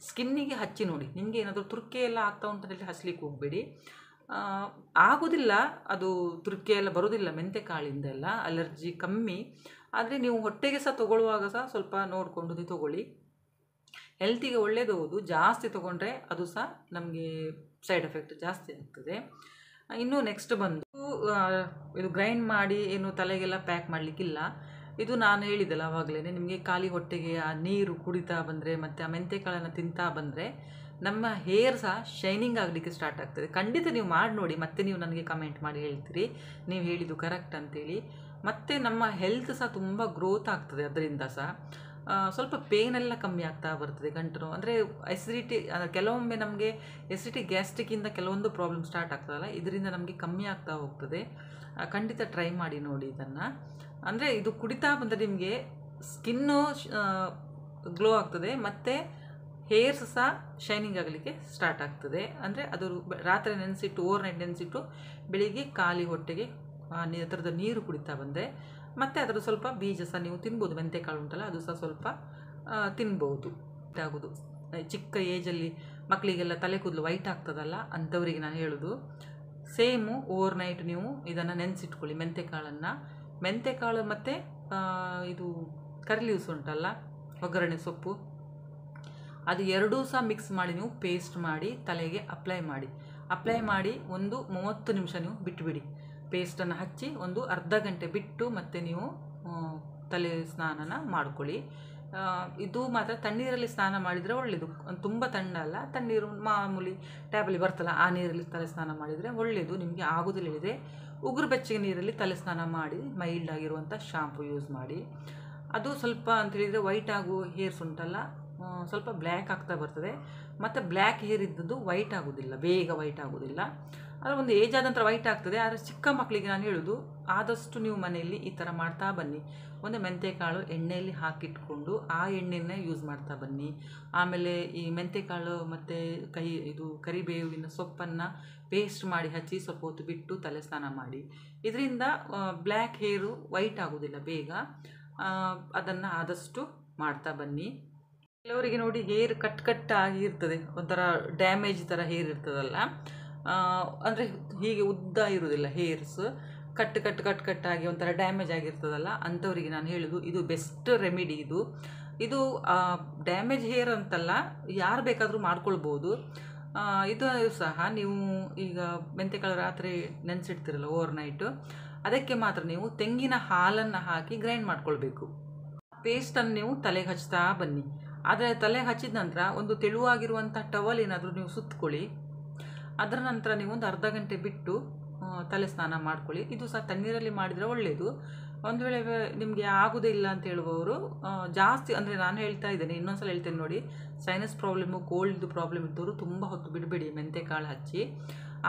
ಸ್ಕಿನ್ನಿಗೆ ಹಚ್ಚಿ ನೋಡಿ. ನಿಮಗೆ ಏನಾದರೂ ತುರ್ಕೆ ಎಲ್ಲ ಆಗ್ತಾ ಉಂಟಂತೇಳಿ ಹಚ್ಚಲಿಕ್ಕೆ ಹೋಗಬೇಡಿ. ಆಗೋದಿಲ್ಲ, ಅದು ತುರ್ಕೆ ಎಲ್ಲ ಬರೋದಿಲ್ಲ ಮೆಂತೆ ಕಾಳಿಂದ ಎಲ್ಲ, ಅಲರ್ಜಿ ಕಮ್ಮಿ. ಆದರೆ ನೀವು ಹೊಟ್ಟೆಗೆ ಸಹ ತೊಗೊಳ್ಳುವಾಗ ಸಹ ಸ್ವಲ್ಪ ನೋಡಿಕೊಂಡು ತೊಗೊಳ್ಳಿ. ಹೆಲ್ತಿಗೆ ಒಳ್ಳೆಯದು ಹೌದು. ಜಾಸ್ತಿ ತೊಗೊಂಡ್ರೆ ಅದು ಸಹ ನಮಗೆ ಸೈಡ್ ಎಫೆಕ್ಟ್ ಜಾಸ್ತಿ ಆಗ್ತದೆ. ಇನ್ನು ನೆಕ್ಸ್ಟ್ ಬಂದು ಇದು ಗ್ರೈಂಡ್ ಮಾಡಿ ಏನು ತಲೆಗೆಲ್ಲ ಪ್ಯಾಕ್ ಮಾಡಲಿಕ್ಕಿಲ್ಲ. ಇದು ನಾನು ಹೇಳಿದ್ದಲ್ಲ ಆವಾಗಲೇ, ನಿಮಗೆ ಖಾಲಿ ಹೊಟ್ಟೆಗೆ ಆ ನೀರು ಕುಡಿತಾ ಬಂದರೆ ಮತ್ತು ಆ ಮೆಂತೆಕಾಳನ್ನು ತಿಂತಾ ಬಂದರೆ ನಮ್ಮ ಹೇರ್ ಸಹ ಶೈನಿಂಗ್ ಆಗಲಿಕ್ಕೆ ಸ್ಟಾರ್ಟ್ ಆಗ್ತದೆ. ಖಂಡಿತ ನೀವು ಮಾಡಿ ನೋಡಿ, ಮತ್ತೆ ನೀವು ನನಗೆ ಕಮೆಂಟ್ ಮಾಡಿ ಹೇಳ್ತೀರಿ ನೀವು ಹೇಳಿದ್ದು ಕರೆಕ್ಟ್ ಅಂತೇಳಿ. ಮತ್ತು ನಮ್ಮ ಹೆಲ್ತ್ ಸಹ ತುಂಬ ಗ್ರೋತ್ ಆಗ್ತದೆ ಅದರಿಂದ ಸಹ. ಸ್ವಲ್ಪ ಪೇನೆಲ್ಲ ಕಮ್ಮಿ ಆಗ್ತಾ ಬರ್ತದೆ ಗಂಟು. ಅಂದರೆ ಎಸಿಡಿಟಿ, ಕೆಲವೊಮ್ಮೆ ನಮಗೆ ಎಸಿಡಿಟಿ ಗ್ಯಾಸ್ಟ್ರಿಕ್ಕಿಂದ ಕೆಲವೊಂದು ಪ್ರಾಬ್ಲಮ್ ಸ್ಟಾರ್ಟ್ ಆಗ್ತದಲ್ಲ, ಇದರಿಂದ ನಮಗೆ ಕಮ್ಮಿ ಆಗ್ತಾ ಹೋಗ್ತದೆ. ಖಂಡಿತ ಟ್ರೈ ಮಾಡಿ ನೋಡಿ ಇದನ್ನು. ಅಂದರೆ ಇದು ಕುಡಿತಾ ಬಂದರೆ ನಿಮಗೆ ಸ್ಕಿನ್ನು ಗ್ಲೋ ಆಗ್ತದೆ ಮತ್ತು ಹೇರ್ಸ್ ಸಹ ಶೈನಿಂಗ್ ಆಗಲಿಕ್ಕೆ ಸ್ಟಾರ್ಟ್ ಆಗ್ತದೆ. ಅಂದರೆ ಅದು ರಾತ್ರಿ ನೆನೆಸಿಟ್ಟು ಓವರ್ನೈಟ್ ನೆನೆಸಿಟ್ಟು ಬೆಳಿಗ್ಗೆ ಖಾಲಿ ಹೊಟ್ಟೆಗೆ ಅದರದ್ದು ನೀರು ಕುಡಿತಾ ಬಂದರೆ, ಮತ್ತು ಅದರ ಸ್ವಲ್ಪ ಬೀಜ ಸಹ ನೀವು ತಿನ್ಬೋದು. ಮೆಂತೆಕಾಳು ಉಂಟಲ್ಲ ಅದು ಸಹ ಸ್ವಲ್ಪ ತಿನ್ಬೋದು. ಆಗೋದು ಚಿಕ್ಕ ಏಜಲ್ಲಿ ಮಕ್ಕಳಿಗೆಲ್ಲ ತಲೆ ಕೂದಲು ವೈಟ್ ಆಗ್ತದಲ್ಲ, ಅಂಥವರಿಗೆ ನಾನು ಹೇಳೋದು ಸೇಮು ಓವರ್ನೈಟ್ ನೀವು ಇದನ್ನು ನೆನೆಸಿಟ್ಕೊಳ್ಳಿ. ಮೆಂತೆಕಾಳು ಮತ್ತು ಇದು ಕರಿ ಲೀವ್ಸ್ ಉಂಟಲ್ಲ, ಒಗ್ಗರಣೆ ಸೊಪ್ಪು, ಅದು ಎರಡೂ ಸಹ ಮಿಕ್ಸ್ ಮಾಡಿ ನೀವು ಪೇಸ್ಟ್ ಮಾಡಿ ತಲೆಗೆ ಅಪ್ಲೈ ಮಾಡಿ ಒಂದು 30 ನಿಮಿಷ ನೀವು ಬಿಟ್ಟುಬಿಡಿ. ಪೇಸ್ಟನ್ನು ಹಚ್ಚಿ ಒಂದು ಅರ್ಧ ಗಂಟೆ ಬಿಟ್ಟು ಮತ್ತೆ ನೀವು ತಲೆ ಸ್ನಾನನ ಮಾಡ್ಕೊಳ್ಳಿ. ಇದು ಮಾತ್ರ ತಣ್ಣೀರಲ್ಲಿ ಸ್ನಾನ ಮಾಡಿದರೆ ಒಳ್ಳೆಯದು. ತುಂಬ ತಣ್ಣ ಅಲ್ಲ, ತಣ್ಣೀರು ಮಾಮೂಲಿ ಟ್ಯಾಬಲ್ಲಿ ಬರ್ತಲ್ಲ ಆ ನೀರಲ್ಲಿ ತಲೆ ಸ್ನಾನ ಮಾಡಿದರೆ ಒಳ್ಳೆಯದು. ನಿಮಗೆ ಆಗೋದಿಲ್ಲ ಹೇಳಿದರೆ ಉಗುರು ಬೆಚ್ಚಗೆ ನೀರಲ್ಲಿ ತಲೆ ಸ್ನಾನ ಮಾಡಿ ಮೈಲ್ಡ್ ಆಗಿರುವಂಥ ಶಾಂಪು ಯೂಸ್ ಮಾಡಿ. ಅದು ಸ್ವಲ್ಪ ಅಂತೇಳಿದರೆ ವೈಟ್ ಆಗೋ ಹೇರ್ಸ್ ಉಂಟಲ್ಲ ಸ್ವಲ್ಪ ಬ್ಲ್ಯಾಕ್ ಆಗ್ತಾ ಬರ್ತದೆ. ಮತ್ತು ಬ್ಲ್ಯಾಕ್ ಹೇರ್ ಇದ್ದದ್ದು ವೈಟ್ ಆಗೋದಿಲ್ಲ, ಬೇಗ ವೈಟ್ ಆಗೋದಿಲ್ಲ. ಆದರೆ ಒಂದು ಏಜ್ ಆದ ನಂತರ ವೈಟ್ ಆಗ್ತದೆ. ಆದರೆ ಚಿಕ್ಕ ಮಕ್ಕಳಿಗೆ ನಾನು ಹೇಳೋದು ಆದಷ್ಟು ನೀವು ಮನೆಯಲ್ಲಿ ಈ ಥರ ಮಾಡ್ತಾ ಬನ್ನಿ. ಒಂದು ಮೆಂತೆಕಾಳು ಎಣ್ಣೆಯಲ್ಲಿ ಹಾಕಿಟ್ಕೊಂಡು ಆ ಎಣ್ಣೆನ ಯೂಸ್ ಮಾಡ್ತಾ ಬನ್ನಿ. ಆಮೇಲೆ ಈ ಮೆಂತೆಕಾಳು ಮತ್ತು ಕರಿಬೇವಿನ ಸೊಪ್ಪನ್ನು ಪೇಸ್ಟ್ ಮಾಡಿ ಹಚ್ಚಿ ಸ್ವಲ್ಪ ಹೊತ್ತು ಬಿಟ್ಟು ತಲೆ ಸ್ನಾನ ಮಾಡಿ. ಇದರಿಂದ ಬ್ಲ್ಯಾಕ್ ಹೇರು ವೈಟ್ ಆಗೋದಿಲ್ಲ ಬೇಗ. ಅದನ್ನು ಆದಷ್ಟು ಮಾಡ್ತಾ ಬನ್ನಿ. ಕೆಲವರಿಗೆ ನೋಡಿ ಹೇರ್ ಕಟ್ ಆಗಿರ್ತದೆ, ಒಂಥರ ಡ್ಯಾಮೇಜ್ ಥರ ಹೇರ್ ಇರ್ತದಲ್ಲ, ಅಂದರೆ ಹೀಗೆ ಉದ್ದ ಇರೋದಿಲ್ಲ, ಹೇರ್ಸ್ ಕಟ್ಟಾಗಿ ಒಂಥರ ಡ್ಯಾಮೇಜ್ ಆಗಿರ್ತದಲ್ಲ, ಅಂಥವರಿಗೆ ನಾನು ಹೇಳೋದು ಇದು ಬೆಸ್ಟ್ ರೆಮಿಡಿ. ಇದು ಡ್ಯಾಮೇಜ್ ಹೇರ್ ಅಂತಲ್ಲ, ಯಾರು ಬೇಕಾದರೂ ಮಾಡ್ಕೊಳ್ಬೋದು. ಇದು ಸಹ ನೀವು ಈಗ ಮೆಂತೆಕಾಳು ರಾತ್ರಿ ನೆನೆಸಿಡ್ತೀರಲ್ಲ ಓವರ್ನೈಟು, ಅದಕ್ಕೆ ಮಾತ್ರ ನೀವು ತೆಂಗಿನ ಹಾಲನ್ನು ಹಾಕಿ ಗ್ರೈಂಡ್ ಮಾಡ್ಕೊಳ್ಬೇಕು. ಪೇಸ್ಟನ್ನು ನೀವು ತಲೆಗೆ ಹಚ್ತಾ ಬನ್ನಿ. ಆದರೆ ತಲೆಗೆ ಹಚ್ಚಿದ ನಂತರ ಒಂದು ತೆಳುವಾಗಿರುವಂಥ ಟವಲ್ ಏನಾದರೂ ನೀವು ಸುತ್ತಕೊಳ್ಳಿ. ಅದರ ನಂತರ ನೀವು ಒಂದು ಅರ್ಧ ಗಂಟೆ ಬಿಟ್ಟು ತಲೆ ಸ್ನಾನ ಮಾಡ್ಕೊಳ್ಳಿ. ಇದು ಸಹ ತಣ್ಣೀರಲ್ಲಿ ಮಾಡಿದರೆ ಒಳ್ಳೆಯದು. ಒಂದು ವೇಳೆ ನಿಮಗೆ ಆಗೋದಿಲ್ಲ ಅಂತ ಹೇಳುವವರು ಜಾಸ್ತಿ, ಅಂದರೆ ನಾನು ಹೇಳ್ತಾ ಇದ್ದೇನೆ, ಇನ್ನೊಂದು ಸಲ ಹೇಳ್ತೇನೆ ನೋಡಿ, ಸೈನಸ್ ಪ್ರಾಬ್ಲಮ್ಮು ಕೋಲ್ಡ್ದು ಪ್ರಾಬ್ಲಮ್ ಇದ್ದವರು ತುಂಬ ಹೊತ್ತು ಬಿಡಬೇಡಿ ಮೆಂತೆಕಾಳು ಹಚ್ಚಿ.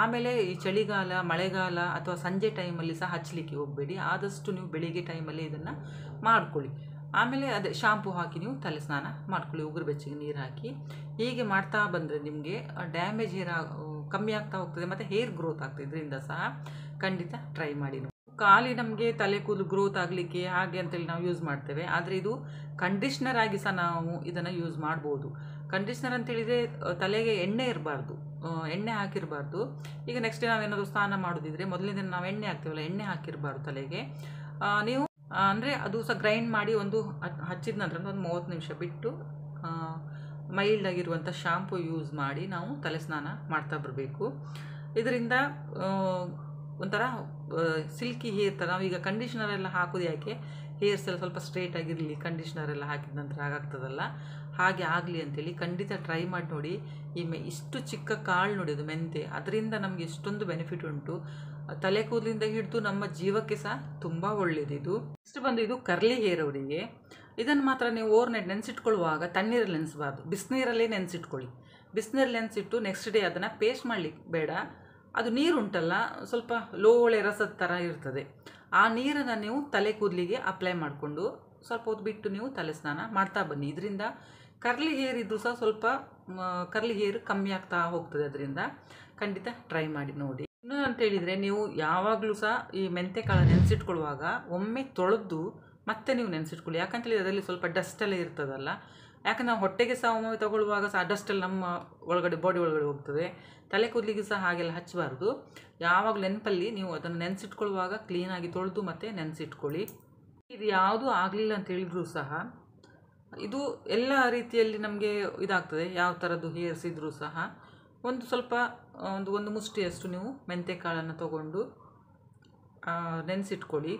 ಆಮೇಲೆ ಈ ಚಳಿಗಾಲ, ಮಳೆಗಾಲ ಅಥವಾ ಸಂಜೆ ಟೈಮಲ್ಲಿ ಸಹ ಹಚ್ಚಲಿಕ್ಕೆ ಹೋಗಬೇಡಿ. ಆದಷ್ಟು ನೀವು ಬೆಳಿಗ್ಗೆ ಟೈಮಲ್ಲಿ ಇದನ್ನು ಮಾಡ್ಕೊಳ್ಳಿ. ಆಮೇಲೆ ಅದೇ ಶಾಂಪೂ ಹಾಕಿ ನೀವು ತಲೆ ಸ್ನಾನ ಮಾಡ್ಕೊಳ್ಳಿ, ಉಗುರು ಬೆಚ್ಚಗೆ ನೀರು ಹಾಕಿ. ಹೀಗೆ ಮಾಡ್ತಾ ಬಂದರೆ ನಿಮಗೆ ಡ್ಯಾಮೇಜ್ ಹೇರ್ ಕಮ್ಮಿ ಆಗ್ತಾ ಹೋಗ್ತದೆ ಮತ್ತು ಹೇರ್ ಗ್ರೋತ್ ಆಗ್ತದೆ. ಇದರಿಂದ ಸಹ ಖಂಡಿತ ಟ್ರೈ ಮಾಡಿ. ಖಾಲಿ ನಮಗೆ ತಲೆ ಕೂದಲು ಗ್ರೋತ್ ಆಗಲಿಕ್ಕೆ ಹಾಗೆ ಅಂತೇಳಿ ನಾವು ಯೂಸ್ ಮಾಡ್ತೇವೆ. ಆದರೆ ಇದು ಕಂಡೀಷ್ನರ್ ಆಗಿ ಸಹ ನಾವು ಇದನ್ನು ಯೂಸ್ ಮಾಡ್ಬೋದು. ಕಂಡೀಷ್ನರ್ ಅಂತೇಳಿದರೆ ತಲೆಗೆ ಎಣ್ಣೆ ಇರಬಾರ್ದು, ಎಣ್ಣೆ ಹಾಕಿರಬಾರ್ದು. ಈಗ ನೆಕ್ಸ್ಟ್ ನಾವೇನಾದರೂ ಸ್ನಾನ ಮಾಡೋದಿದ್ರೆ ಮೊದಲನೇ ದಿನ ನಾವು ಎಣ್ಣೆ ಹಾಕ್ತೇವಲ್ಲ, ಎಣ್ಣೆ ಹಾಕಿರಬಾರ್ದು ತಲೆಗೆ. ನೀವು ಅಂದರೆ ಅದು ಸಹ ಗ್ರೈಂಡ್ ಮಾಡಿ ಒಂದು ಹಚ್ಚಿದ ನಂತರ ಒಂದು 30 ನಿಮಿಷ ಬಿಟ್ಟು ಮೈಲ್ಡ್ ಆಗಿರುವಂಥ ಶಾಂಪು ಯೂಸ್ ಮಾಡಿ ನಾವು ತಲೆ ಸ್ನಾನ ಮಾಡ್ತಾ ಬರಬೇಕು. ಇದರಿಂದ ಒಂಥರ ಸಿಲ್ಕಿ ಹೇರ್ ಥರ. ನಾವೀಗ ಕಂಡೀಷ್ನರ್ ಎಲ್ಲ ಹಾಕೋದು ಯಾಕೆ, ಹೇರ್ಸ್ ಎಲ್ಲ ಸ್ವಲ್ಪ ಸ್ಟ್ರೇಟ್ ಆಗಿರಲಿ, ಕಂಡೀಷ್ನರ್ ಎಲ್ಲ ಹಾಕಿದ ನಂತರ ಹಾಗಾಗ್ತದಲ್ಲ, ಹಾಗೆ ಆಗಲಿ ಅಂತೇಳಿ ಖಂಡಿತ ಟ್ರೈ ಮಾಡಿ ನೋಡಿ. ಇಷ್ಟು ಚಿಕ್ಕ ಕಾಳು ನೋಡಿ, ಅದು ಮೆಂತೆ, ಅದರಿಂದ ನಮಗೆ ಎಷ್ಟೊಂದು ಬೆನಿಫಿಟ್ ಉಂಟು. ತಲೆ ಕೂದಲಿಂದ ಹಿಡಿದು ನಮ್ಮ ಜೀವಕ್ಕೆ ಸಹ ತುಂಬ ಒಳ್ಳೆಯದಿದು. ಇಷ್ಟು ಬಂದು ಇದು ಕರ್ಲಿ ಹೇರ್ ಅವರಿಗೆ. ಇದನ್ನು ಮಾತ್ರ ನೀವು ಓವರ್ನೈಟ್ ನೆನೆಸಿಟ್ಕೊಳ್ಳುವಾಗ ತಣ್ಣೀರಲ್ಲಿ ನೆನೆಸಬಾರ್ದು, ಬಿಸಿನೀರಲ್ಲೇ ನೆನೆಸಿಟ್ಕೊಳ್ಳಿ. ಬಿಸಿನೀರಲ್ಲಿ ನೆನೆಸಿಟ್ಟು ನೆಕ್ಸ್ಟ್ ಡೇ ಅದನ್ನು ಪೇಸ್ಟ್ ಮಾಡಲಿಕ್ಕೆ ಬೇಡ. ಅದು ನೀರು ಉಂಟಲ್ಲ, ಸ್ವಲ್ಪ ಲೋಳೆ ರಸದ ಥರ ಇರ್ತದೆ. ಆ ನೀರನ್ನು ನೀವು ತಲೆ ಕೂದಲಿಗೆ ಅಪ್ಲೈ ಮಾಡಿಕೊಂಡು ಸ್ವಲ್ಪ ಹೊತ್ತು ಬಿಟ್ಟು ನೀವು ತಲೆ ಸ್ನಾನ ಮಾಡ್ತಾ ಬನ್ನಿ. ಇದರಿಂದ ಕರ್ಲಿ ಹೇರ್ ಇದ್ದು ಸಹ ಸ್ವಲ್ಪ ಕರ್ಲಿ ಹೇರ್ ಕಮ್ಮಿ ಆಗ್ತಾ ಹೋಗ್ತದೆ. ಅದರಿಂದ ಖಂಡಿತ ಟ್ರೈ ಮಾಡಿ ನೋಡಿ. ಇನ್ನು ಅಂತೇಳಿದರೆ, ನೀವು ಯಾವಾಗಲೂ ಸಹ ಈ ಮೆಂತೆಕಾಳು ನೆನೆಸಿಟ್ಕೊಳ್ಳುವಾಗ ಒಮ್ಮೆ ತೊಳೆದು ಮತ್ತೆ ನೀವು ನೆನೆಸಿಟ್ಕೊಳ್ಳಿ. ಯಾಕಂತೇಳಿದರೆ ಅದರಲ್ಲಿ ಸ್ವಲ್ಪ ಡಸ್ಟ್ ಎಲ್ಲ ಇರ್ತದಲ್ಲ. ಯಾಕಂದ್ರೆ ನಾವು ಹೊಟ್ಟೆಗೆ ಸಹ ಒಮ್ಮೆ ತಗೊಳ್ಳುವಾಗ ಸಹ ಡಸ್ಟೆಲ್ಲ ನಮ್ಮ ಒಳಗಡೆ, ಬಾಡಿ ಒಳಗಡೆ ಹೋಗ್ತದೆ. ತಲೆ ಕೂದಲಿಗೆ ಸಹ ಹಾಗೆಲ್ಲ ಹಚ್ಚಬಾರ್ದು. ಯಾವಾಗಲೂ ನೆನಪಲ್ಲಿ ನೀವು ಅದನ್ನು ನೆನೆಸಿಟ್ಕೊಳ್ಳುವಾಗ ಕ್ಲೀನಾಗಿ ತೊಳೆದು ಮತ್ತೆ ನೆನೆಸಿಟ್ಕೊಳ್ಳಿ. ಇದು ಯಾವುದೂ ಆಗಲಿಲ್ಲ ಅಂತ ಹೇಳಿದ್ರು ಸಹ ಇದು ಎಲ್ಲ ರೀತಿಯಲ್ಲಿ ನಮಗೆ ಇದಾಗ್ತದೆ. ಯಾವ ಥರದ್ದು ಹೇರ್ಸ್ ಇದ್ದರೂ ಸಹ ಒಂದು ಸ್ವಲ್ಪ ಒಂದು ಮುಷ್ಟಿಯಷ್ಟು ನೀವು ಮೆಂತೆಕಾಳನ್ನು ತಗೊಂಡು ನೆನೆಸಿಟ್ಕೊಳ್ಳಿ.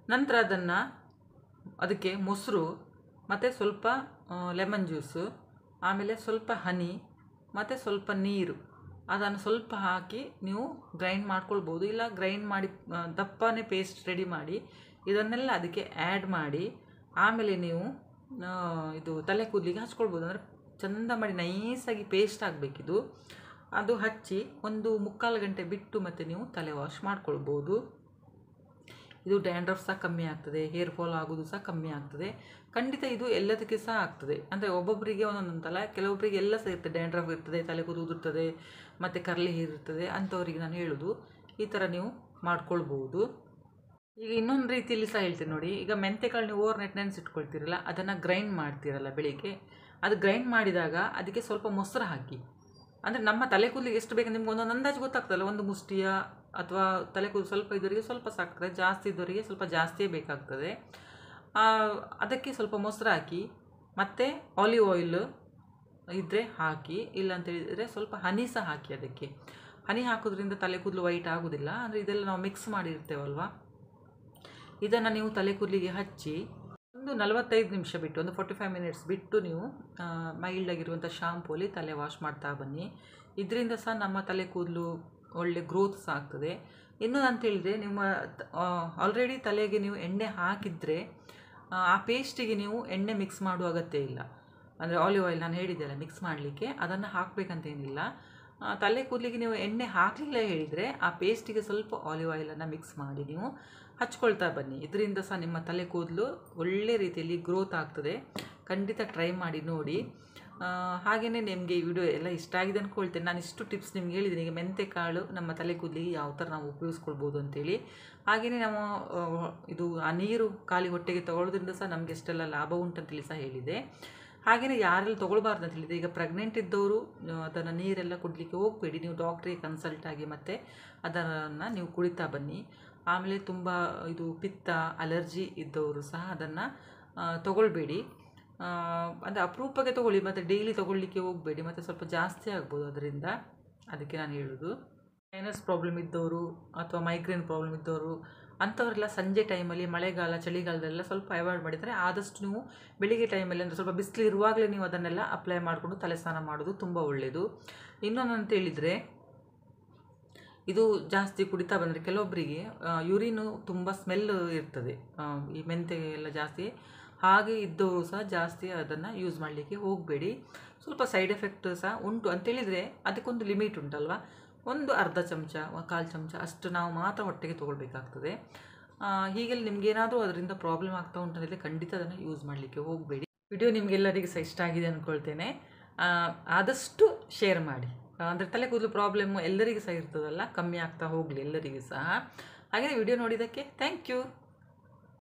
ನಂತರ ಅದಕ್ಕೆ ಮೊಸರು ಮತ್ತು ಸ್ವಲ್ಪ ಲೆಮನ್ ಜ್ಯೂಸು, ಆಮೇಲೆ ಸ್ವಲ್ಪ ಹನಿ ಮತ್ತು ಸ್ವಲ್ಪ ನೀರು, ಅದನ್ನು ಸ್ವಲ್ಪ ಹಾಕಿ ನೀವು ಗ್ರೈಂಡ್ ಮಾಡ್ಕೊಳ್ಬೋದು. ಇಲ್ಲ ಗ್ರೈಂಡ್ ಮಾಡಿ ದಪ್ಪನೇ ಪೇಸ್ಟ್ ರೆಡಿ ಮಾಡಿ ಇದನ್ನೆಲ್ಲ ಅದಕ್ಕೆ ಆ್ಯಡ್ ಮಾಡಿ ಆಮೇಲೆ ನೀವು ಇದು ತಲೆ ಕೂದಲಿಗೆ ಹಚ್ಕೊಳ್ಬೋದು. ಅಂದರೆ ಚೆಂದ ಮಾಡಿ ನೈಸಾಗಿ ಪೇಸ್ಟ್ ಆಗಬೇಕಿದು. ಅದು ಹಚ್ಚಿ 1-3 ಗಂಟೆ ಬಿಟ್ಟು ಮತ್ತೆ ನೀವು ತಲೆ ವಾಶ್ ಮಾಡ್ಕೊಳ್ಬೋದು. ಇದು ಡ್ಯಾಂಡ್ರಫ್ ಸಹ ಕಮ್ಮಿ ಆಗ್ತದೆ, ಹೇರ್ ಫಾಲ್ ಆಗೋದು ಸಹ ಕಮ್ಮಿ ಆಗ್ತದೆ. ಖಂಡಿತ ಇದು ಎಲ್ಲದಕ್ಕೆ ಸಹ ಆಗ್ತದೆ. ಅಂದರೆ ಒಬ್ಬೊಬ್ಬರಿಗೆ ಒಂದೊಂದಂತಲ್ಲ, ಕೆಲವೊಬ್ಬರಿಗೆ ಎಲ್ಲ ಸಹ ಇರ್ತದೆ. ಡ್ಯಾಂಡ್ರಫ್ ಇರ್ತದೆ, ತಲೆ ಕೂದಲು ಉದುರ್ತದೆ, ಮತ್ತು ಕರ್ಲಿ ಹೇರ್ ಇರ್ತದೆ. ಅಂಥವರಿಗೆ ನಾನು ಹೇಳೋದು ಈ ಥರ ನೀವು ಮಾಡ್ಕೊಳ್ಬೋದು. ಈಗ ಇನ್ನೊಂದು ರೀತಿಯಲ್ಲಿ ಸಹ ಹೇಳ್ತೀನಿ ನೋಡಿ. ಈಗ ಮೆಂತೆಕಾಳು ನೀವು ಓವರ್ನೈಟ್ ನೆನೆಸಿಟ್ಕೊಳ್ತೀರಲ್ಲ, ಅದನ್ನು ಗ್ರೈಂಡ್ ಮಾಡ್ತೀರಲ್ಲ ಬೆಳಿಗ್ಗೆ, ಅದು ಗ್ರೈಂಡ್ ಮಾಡಿದಾಗ ಅದಕ್ಕೆ ಸ್ವಲ್ಪ ಮೊಸರು ಹಾಕಿ. ಅಂದರೆ ನಮ್ಮ ತಲೆ ಕೂದಲಿಗೆ ಎಷ್ಟು ಬೇಕಂದ್ರೆ ನಿಮ್ಗೆ ಒಂದೊಂದು ಅಂದಾಜು ಗೊತ್ತಾಗ್ತದಲ್ಲ. ಒಂದು ಮುಷ್ಟಿಯ ಅಥವಾ ತಲೆ ಕೂದಲು ಸ್ವಲ್ಪ ಇದ್ದವರಿಗೆ ಸ್ವಲ್ಪ ಸಾಕ್ತದೆ, ಜಾಸ್ತಿ ಇದ್ದವರಿಗೆ ಸ್ವಲ್ಪ ಜಾಸ್ತಿಯೇ ಬೇಕಾಗ್ತದೆ. ಅದಕ್ಕೆ ಸ್ವಲ್ಪ ಮೊಸರು ಹಾಕಿ, ಮತ್ತು ಆಲಿವ್ ಆಯಿಲ್ ಇದ್ದರೆ ಹಾಕಿ, ಇಲ್ಲ ಅಂತೇಳಿದರೆ ಸ್ವಲ್ಪ ಹನಿ ಸಹ ಹಾಕಿ. ಅದಕ್ಕೆ ಹನಿ ಹಾಕೋದ್ರಿಂದ ತಲೆ ಕೂದಲು ವೈಟ್ ಆಗೋದಿಲ್ಲ. ಅಂದರೆ ಇದೆಲ್ಲ ನಾವು ಮಿಕ್ಸ್ ಮಾಡಿರ್ತೇವಲ್ವ, ಇದನ್ನು ನೀವು ತಲೆ ಕೂದಲಿಗೆ ಹಚ್ಚಿ 45 ನಿಮಿಷ ಬಿಟ್ಟು, 45 ಮಿನಿಟ್ಸ್ ಬಿಟ್ಟು ನೀವು ಮೈಲ್ಡ್ ಆಗಿರುವಂಥ ಶಾಂಪೂಲಿ ತಲೆ ವಾಶ್ ಮಾಡ್ತಾ ಬನ್ನಿ. ಇದರಿಂದ ಸಹ ನಮ್ಮ ತಲೆ ಕೂದಲು ಒಳ್ಳೆ ಗ್ರೋತ್ ಸಹ ಆಗ್ತದೆ. ಇನ್ನೊಂದು ಅಂತೇಳಿದರೆ, ನಿಮ್ಮ ಆಲ್ರೆಡಿ ತಲೆಗೆ ನೀವು ಎಣ್ಣೆ ಹಾಕಿದರೆ ಆ ಪೇಸ್ಟಿಗೆ ನೀವು ಎಣ್ಣೆ ಮಿಕ್ಸ್ ಮಾಡುವ ಅಗತ್ಯ ಇಲ್ಲ. ಅಂದರೆ ಆಲಿವ್ ಆಯಿಲ್ ನಾನು ಹೇಳಿದ್ದೆಲ್ಲ ಮಿಕ್ಸ್ ಮಾಡಲಿಕ್ಕೆ, ಅದನ್ನು ಹಾಕಬೇಕಂತೇನಿಲ್ಲ. ತಲೆ ಕೂದಲಿಗೆ ನೀವು ಎಣ್ಣೆ ಹಾಕಲಿಲ್ಲ ಹೇಳಿದರೆ ಆ ಪೇಸ್ಟಿಗೆ ಸ್ವಲ್ಪ ಆಲಿವ್ ಆಯಿಲನ್ನು ಮಿಕ್ಸ್ ಮಾಡಿ ನೀವು ಹಚ್ಕೊಳ್ತಾ ಬನ್ನಿ. ಇದರಿಂದ ಸಹ ನಿಮ್ಮ ತಲೆ ಕೂದಲು ಒಳ್ಳೆ ರೀತಿಯಲ್ಲಿ ಗ್ರೋತ್ ಆಗ್ತದೆ. ಖಂಡಿತ ಟ್ರೈ ಮಾಡಿ ನೋಡಿ. ಹಾಗೆಯೇ ನಿಮಗೆ ಈ ವಿಡಿಯೋ ಎಲ್ಲ ಇಷ್ಟ ಆಗಿದೆ ಅಂದ್ಕೊಳ್ತೇನೆ. ನಾನು ಇಷ್ಟು ಟಿಪ್ಸ್ ನಿಮ್ಗೆ ಹೇಳಿದ್ದೀನಿ. ಈಗ ಮೆಂತೆಕಾಳು ನಮ್ಮ ತಲೆ ಕೂದಲಿಗೆ ಯಾವ ಥರ ನಾವು ಉಪಯೋಗಿಸ್ಕೊಳ್ಬೋದು ಅಂತೇಳಿ. ಹಾಗೆಯೇ ನಾವು ಇದು ಆ ನೀರು ಖಾಲಿ ಹೊಟ್ಟೆಗೆ ತಗೊಳ್ಳೋದ್ರಿಂದ ಸಹ ನಮಗೆ ಎಷ್ಟೆಲ್ಲ ಲಾಭ ಉಂಟಂತೇಳಿ ಸಹ ಹೇಳಿದೆ. ಹಾಗೆಯೇ ಯಾರೆಲ್ಲ ತೊಗೊಳ್ಬಾರ್ದು ಅಂತ ಹೇಳಿದೆ. ಈಗ ಪ್ರೆಗ್ನೆಂಟ್ ಇದ್ದವರು ಅದನ್ನು ನೀರೆಲ್ಲ ಕುಡಲಿಕ್ಕೆ ಹೋಗಬೇಡಿ. ನೀವು ಡಾಕ್ಟ್ರಿಗೆ ಕನ್ಸಲ್ಟ್ ಆಗಿ ಮತ್ತು ಅದನ್ನು ನೀವು ಕುಡಿತಾ ಬನ್ನಿ. ಆಮೇಲೆ ತುಂಬ ಇದು ಪಿತ್ತ, ಅಲರ್ಜಿ ಇದ್ದವರು ಸಹ ಅದನ್ನು ತೊಗೊಳ್ಬೇಡಿ. ಅಂದರೆ ಅಪರೂಪಕ್ಕೆ ತೊಗೊಳ್ಳಿ, ಮತ್ತು ಡೈಲಿ ತೊಗೊಳ್ಳಿಕ್ಕೆ ಹೋಗಬೇಡಿ, ಮತ್ತು ಸ್ವಲ್ಪ ಜಾಸ್ತಿ ಆಗ್ಬೋದು ಅದರಿಂದ. ಅದಕ್ಕೆ ನಾನು ಹೇಳೋದು, ಸೈನಸ್ ಪ್ರಾಬ್ಲಮ್ ಇದ್ದವರು ಅಥವಾ ಮೈಗ್ರೇನ್ ಪ್ರಾಬ್ಲಮ್ ಇದ್ದವರು ಅಂಥವರೆಲ್ಲ ಸಂಜೆ ಟೈಮಲ್ಲಿ, ಮಳೆಗಾಲ ಚಳಿಗಾಲದಲ್ಲೆಲ್ಲ ಸ್ವಲ್ಪ ಅವಾಯ್ಡ್ ಮಾಡಿದರೆ ಆದಷ್ಟು ನೀವು ಬೆಳಿಗ್ಗೆ ಟೈಮಲ್ಲಿ, ಅಂದರೆ ಸ್ವಲ್ಪ ಬಿಸಿಲು ಇರುವಾಗಲೇ ನೀವು ಅದನ್ನೆಲ್ಲ ಅಪ್ಲೈ ಮಾಡಿಕೊಂಡು ತಲೆ ಸ್ನಾನ ಮಾಡೋದು ತುಂಬ ಒಳ್ಳೆಯದು. ಇನ್ನೊಂದು ಅಂತೇಳಿದರೆ, ಇದು ಜಾಸ್ತಿ ಕುಡಿತಾ ಬಂದರೆ ಕೆಲವೊಬ್ಬರಿಗೆ ಯೂರಿನು ತುಂಬ ಸ್ಮೆಲ್ ಇರ್ತದೆ. ಈ ಮೆಂತೆ ಎಲ್ಲ ಜಾಸ್ತಿ ಹಾಗೆ ಇದ್ದವರು ಸಹ ಜಾಸ್ತಿ ಅದನ್ನು ಯೂಸ್ ಮಾಡಲಿಕ್ಕೆ ಹೋಗಬೇಡಿ. ಸ್ವಲ್ಪ ಸೈಡ್ ಎಫೆಕ್ಟ್ ಸಹ ಉಂಟು ಅಂತೇಳಿದರೆ ಅದಕ್ಕೊಂದು ಲಿಮಿಟ್ ಉಂಟಲ್ವ. ಒಂದು ಅರ್ಧ ಚಮಚ, 1/4 ಚಮಚ ಅಷ್ಟು ನಾವು ಮಾತ್ರ ಹೊಟ್ಟೆಗೆ ತೊಗೊಳ್ಬೇಕಾಗ್ತದೆ. ಹೀಗೆಲ್ಲ ನಿಮಗೇನಾದರೂ ಅದರಿಂದ ಪ್ರಾಬ್ಲಮ್ ಆಗ್ತಾ ಉಂಟಂದರೆ ಖಂಡಿತ ಅದನ್ನು ಯೂಸ್ ಮಾಡಲಿಕ್ಕೆ ಹೋಗಬೇಡಿ. ವಿಡಿಯೋ ನಿಮಗೆಲ್ಲರಿಗೂ ಸಹ ಇಷ್ಟ ಆಗಿದೆ ಅಂದ್ಕೊಳ್ತೇನೆ. ಆದಷ್ಟು ಶೇರ್ ಮಾಡಿ. ಅಂದರೆ ತಲೆ ಕೂದಲು ಪ್ರಾಬ್ಲಮ್ಮು ಎಲ್ಲರಿಗೂ ಸಹ ಇರ್ತದಲ್ಲ, ಕಮ್ಮಿ ಆಗ್ತಾ ಹೋಗಲಿ ಎಲ್ಲರಿಗೂ ಸಹ. ಹಾಗೆಯೇ ವಿಡಿಯೋ ನೋಡಿದ್ದಕ್ಕೆ ಥ್ಯಾಂಕ್ ಯು.